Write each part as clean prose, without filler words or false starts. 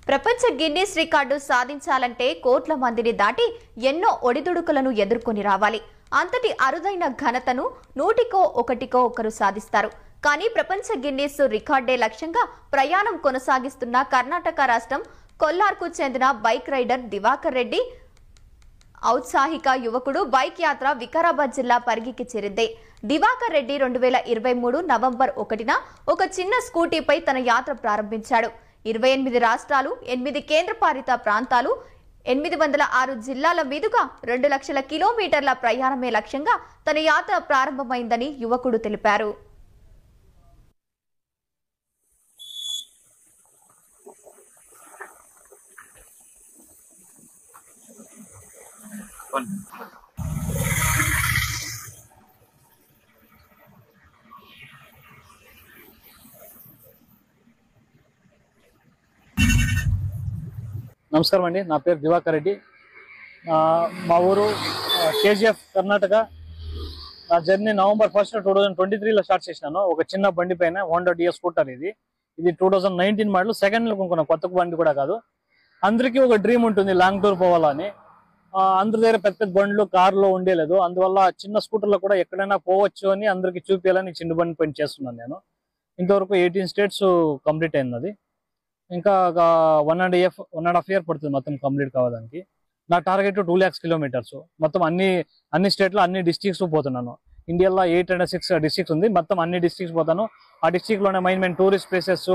ప్రపంచ Guinness record సాధించాలంటే కోట్ల మందిని దాటి ఎన్నో ఒడిదుడుకులను ఎదుర్కొని రావాలి. అంతటి అరుదైన ఘనతను నూటికో ఒకటికో ఒకరు సాధిస్తారు. కానీ ప్రపంచ గిన్నిస్ రికార్డే లక్ష్యంగా ప్రయాణం కొనసాగిస్తున్న కర్ణాటక రాష్ట్రం కొల్లార్కు చెందిన బైక్ రైడర్ దివాకర్ రెడ్డి ఔత్సాహిక యువకుడు బైక్ యాత్ర వికారాబాద్ జిల్లా పరిగికి చేరింది. దివాకర్ రెడ్డి 2023 నవంబర్ 1న ఒక చిన్న స్కూటీపై తన యాత్ర ప్రారంభించాడు. 28 రాష్ట్రాలు, 8 కేంద్రపాలిత ప్రాంతాలు, 806 జిల్లాల మీదుగా 2 లక్షల కిలోమీటర్ల ప్రయాణమే లక్ష్యంగా తన యాత్ర ప్రారంభమైందని యువకుడు తెలిపారు. నమస్కారం అండి, నా పేరు దివాకర్ రెడ్డి. మా ఊరు కేజీఎఫ్ కర్ణాటక. నా జర్నీ నవంబర్ 1, 2023లో స్టార్ట్ చేసినాను. ఒక చిన్న బండి పైన హోండా డిఎస్ స్కూటర్. ఇది 2019 మోడల్. సెకండ్ కొనుక్కున్న, కొత్త బండి కూడా కాదు. అందరికీ ఒక డ్రీమ్ ఉంటుంది లాంగ్ టూర్ పోవాలని. అందరి దగ్గర పెద్ద పెద్ద బండ్లు, కార్లో ఉండేలేదు. అందువల్ల చిన్న స్కూటర్లో కూడా ఎక్కడైనా పోవచ్చు అని అందరికి చూపించాలని చిన్న బండి పైన చేస్తున్నాను నేను. ఇంతవరకు 18 స్టేట్స్ కంప్లీట్ అయింది. ఇంకా ఒక 1.5 ఇయర్ పడుతుంది మొత్తం కంప్లీట్ కావడానికి. నా టార్గెట్ 2 lakhs కిలోమీటర్స్. మొత్తం అన్ని స్టేట్లో అన్ని డిస్ట్రిక్ట్స్ పోతున్నాను. ఇండియాలో 806 డిస్ట్రిక్ట్స్ ఉంది. మొత్తం అన్ని డిస్ట్రిక్ట్స్ పోతాను. ఆ డిస్ట్రిక్ట్లోనే main tourist places,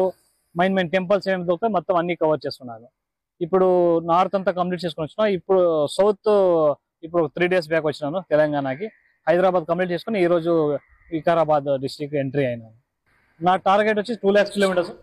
main temples ఏమి దొరుకుతాయి మొత్తం అన్ని కవర్ చేస్తున్నాను. ఇప్పుడు నార్త్ అంతా కంప్లీట్ చేసుకుని వచ్చినా. ఇప్పుడు సౌత్ 3 days బ్యాక్ వచ్చినాను తెలంగాణకి. హైదరాబాద్ కంప్లీట్ చేసుకుని ఈరోజు వికారాబాద్ డిస్ట్రిక్ట్ ఎంట్రీ అయినాను. నా టార్గెట్ వచ్చి 2 lakhs కిలోమీటర్స్.